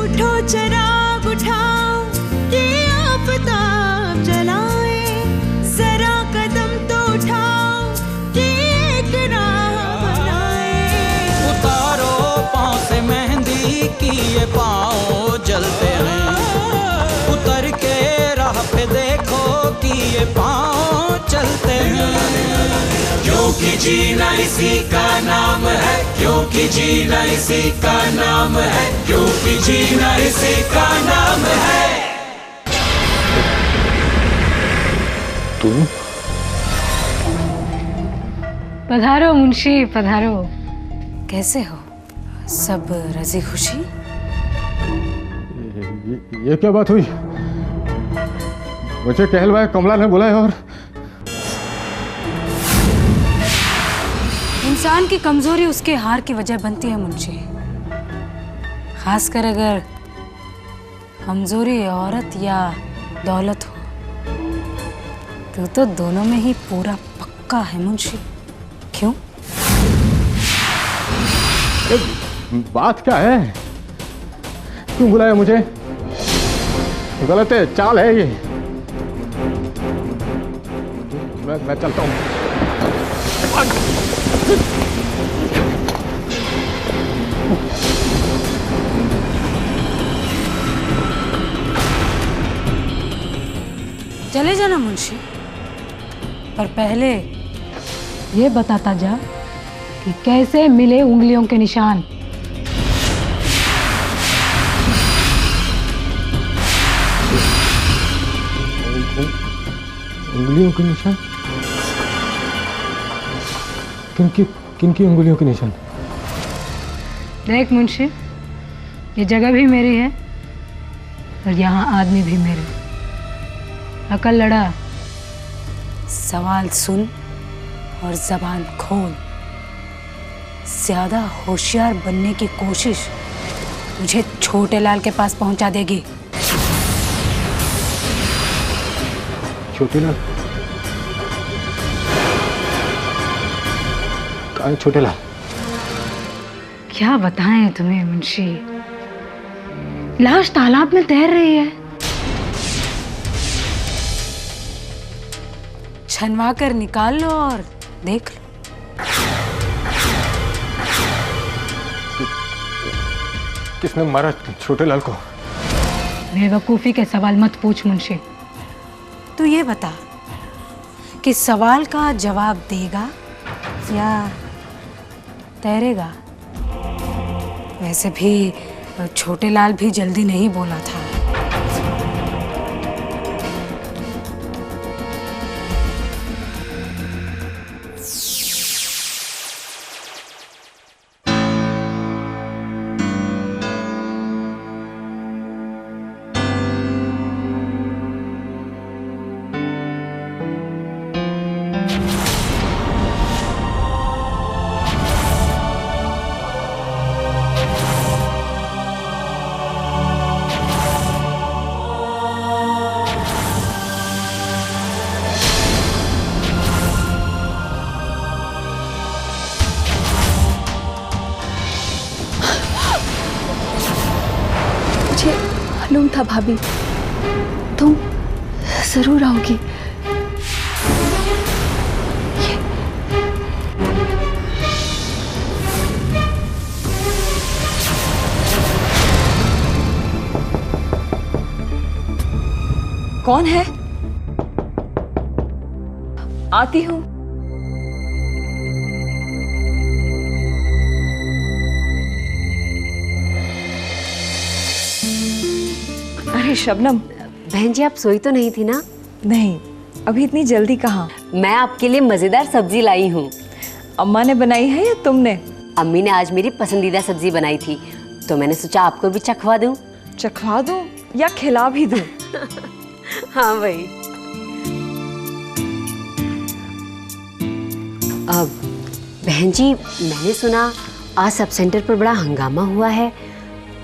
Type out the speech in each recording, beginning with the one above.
उठो चिराग उठाओ, ये आफताब जलाए, जरा कदम तो उठाओ, ये एक राह बनाए। उतारो पाँव से मेहंदी की ये पाँव जलते हैं, उतर के राह पे देखो कि ये पाँव चलते हैं। क्योंकि जीना इसी का नाम है, क्योंकि जीना इसी का नाम है, क्योंकि जीना इसी का नाम है। तुम? पधारो मुंशी पधारो। कैसे हो? सब राजी खुशी? ये क्या बात हुई? मुझे कहलवाया कमला ने बुलाया और इंसान की कमजोरी उसके हार की वजह बनती है मुंशी। खासकर अगर कमजोरी औरत या दौलत हो तो दोनों में ही पूरा पक्का है मुंशी। क्यों? बात क्या है? क्यों बुलाया मुझे? गलत है, चाल है ये। मैं चलता हूँ। चले जाना मुंशी, पर पहले ये बताता जा कि कैसे मिले उंगलियों के निशान। उंगलियों के निशान? किनकी उंगलियों के निशान? देख मुंशी, ये जगह भी मेरी है और यहाँ आदमी भी मेरे। अकल लड़ा, सवाल सुन और जबान खोल। ज्यादा होशियार बनने की कोशिश मुझे छोटे लाल के पास पहुंचा देगी। छोटे लाल? कहाँ है छोटे लाल? क्या बताएं तुम्हें मुंशी, लाश तालाब में तैर रही है। छनवा कर निकाल लो और देख लो। किसने मारा छोटे लाल को? बेवकूफी के सवाल मत पूछ मुंशी। तू ये बता कि सवाल का जवाब देगा या तैरेगा? वैसे भी छोटे लाल भी जल्दी नहीं बोला था। मालूम था भाभी, तुम जरूर आओगी। कौन है? आती हूँ। अरे शबनम। बहन जी, आप सोई तो नहीं थी ना? नहीं, अभी इतनी जल्दी कहाँ। मैं आपके लिए मजेदार सब्जी लाई हूँ। अम्मा ने बनाई है या तुमने? अम्मी ने आज मेरी पसंदीदा सब्जी बनाई थी, तो मैंने सोचा आपको भी चखवा दूँ। चखवा दूँ या खिला भी दूँ? हाँ भाई। अब बहन जी, मैंने सुना आज सब सेंटर पर बड़ा हंगामा हुआ है।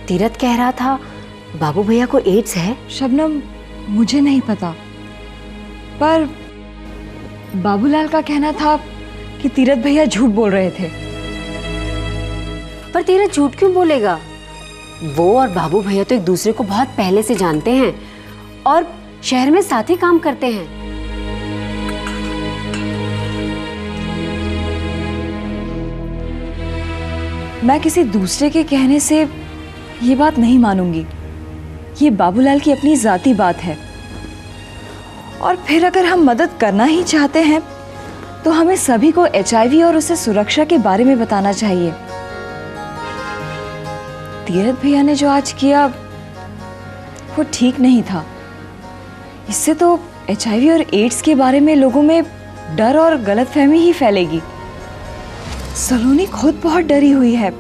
तीरथ कह रहा था बाबू भैया को एड्स है। शबनम, मुझे नहीं पता, पर बाबूलाल का कहना था कि तीरथ भैया झूठ बोल रहे थे। पर तीरथ झूठ क्यों बोलेगा? वो और बाबू भैया तो एक दूसरे को बहुत पहले से जानते हैं और शहर में साथ ही काम करते हैं। मैं किसी दूसरे के कहने से ये बात नहीं मानूंगी। ये बाबूलाल की अपनी जाती बात है। और फिर अगर हम मदद करना ही चाहते हैं तो हमें सभी को HIV और उससे सुरक्षा के बारे में बताना चाहिए। तीरथ भैया ने जो आज किया वो ठीक नहीं था। इससे तो HIV और एड्स के बारे में लोगों में डर और गलतफहमी ही फैलेगी। सलोनी खुद बहुत डरी हुई है।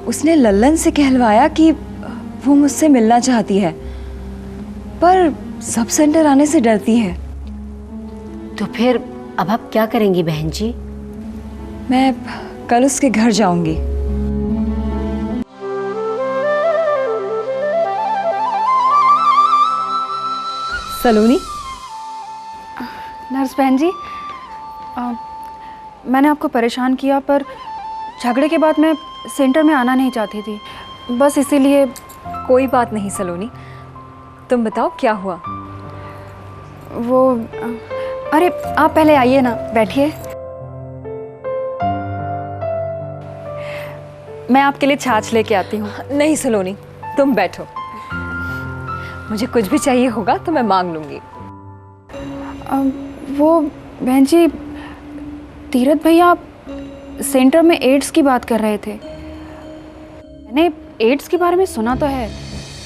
उसने लल्लन से कहलवाया कि वो मुझसे मिलना चाहती है, पर सब सेंटर आने से डरती है। तो फिर अब आप क्या करेंगी बहन जी? मैं कल उसके घर जाऊंगी। सलोनी। नर्स बहन जी, मैंने आपको परेशान किया, पर झगड़े के बाद मैं सेंटर में आना नहीं चाहती थी, बस इसीलिए। कोई बात नहीं सलोनी, तुम बताओ क्या हुआ? वो अरे आप पहले आइए ना, बैठिए। मैं आपके लिए छाछ लेके आती हूँ। नहीं सलोनी, तुम बैठो। मुझे कुछ भी चाहिए होगा तो मैं मांग लूंगी। वो बहन जी, तीरथ भैया सेंटर में एड्स की बात कर रहे थे। मैंने एड्स के बारे में सुना तो है,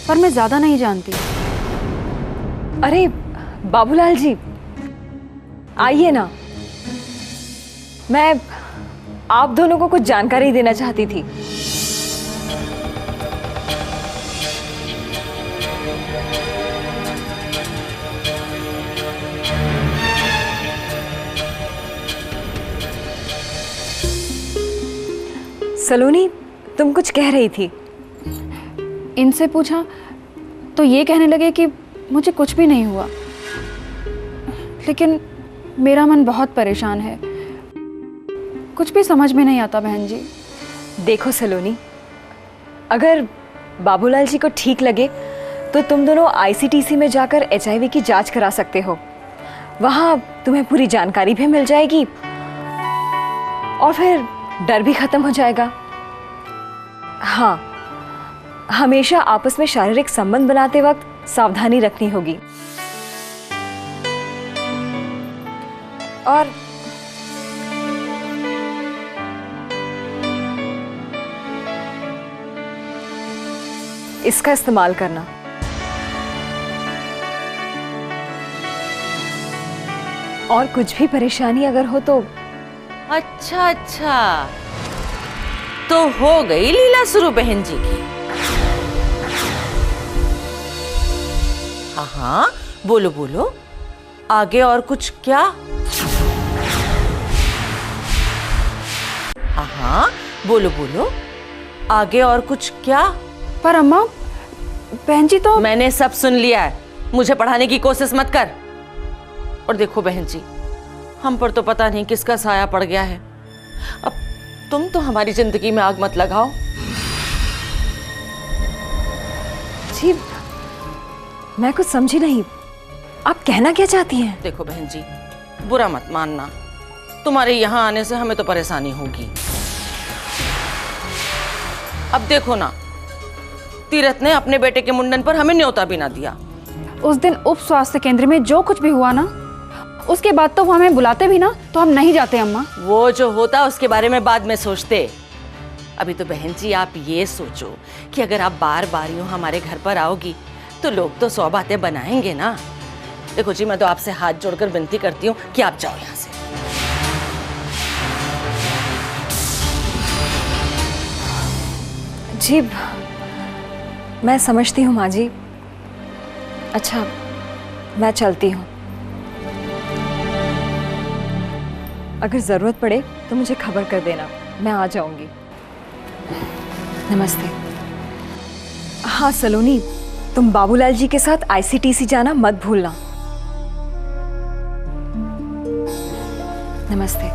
पर मैं ज़्यादा नहीं जानती। अरे बाबूलाल जी, आइए ना। मैं आप दोनों को कुछ जानकारी देना चाहती थी। सलोनी, तुम कुछ कह रही थी। इनसे पूछा तो ये कहने लगे कि मुझे कुछ भी नहीं हुआ, लेकिन मेरा मन बहुत परेशान है। कुछ भी समझ में नहीं आता बहन जी। देखो सलोनी, अगर बाबूलाल जी को ठीक लगे तो तुम दोनों ICTC में जाकर HIV की जांच करा सकते हो। वहाँ तुम्हें पूरी जानकारी भी मिल जाएगी और फिर डर भी खत्म हो जाएगा। हाँ, हमेशा आपस में शारीरिक संबंध बनाते वक्त सावधानी रखनी होगी। और इसका इस्तेमाल करना। और कुछ भी परेशानी अगर हो तो। अच्छा अच्छा, तो हो गई लीला शुरू बहन जी की। हाँ, बोलो बोलो, आगे और कुछ क्या? हाँ, बोलो बोलो, आगे और कुछ क्या? पर अम्मा, बहन जी तो। मैंने सब सुन लिया है, मुझे पढ़ाने की कोशिश मत कर। और देखो बहन जी, हम पर तो पता नहीं किसका साया पड़ गया है। अब तुम तो हमारी जिंदगी में आग मत लगाओ। जी, मैं कुछ समझी नहीं, आप कहना क्या चाहती हैं? देखो बहन जी, बुरा मत मानना, तुम्हारे यहाँ आने से हमें तो परेशानी होगी। अब देखो ना, तीरथ ने अपने बेटे के मुंडन पर हमें न्योता भी ना दिया। उस दिन उप स्वास्थ्य केंद्र में जो कुछ भी हुआ ना, उसके बाद तो वो हमें बुलाते भी ना तो हम नहीं जाते अम्मा। वो जो होता उसके बारे में बाद में सोचते। अभी तो बहन जी आप ये सोचो कि अगर आप बार बार यूं हमारे घर पर आओगी तो लोग तो 100 बातें बनाएंगे ना। देखो जी, मैं तो आपसे हाथ जोड़कर विनती करती हूँ कि आप जाओ यहाँ से। जी, मैं समझती हूँ माँ जी। अच्छा, मैं चलती हूँ। अगर ज़रूरत पड़े तो मुझे खबर कर देना, मैं आ जाऊंगी। नमस्ते। हाँ सलोनी, तुम बाबूलाल जी के साथ ICTC जाना मत भूलना। नमस्ते।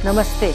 नमस्ते।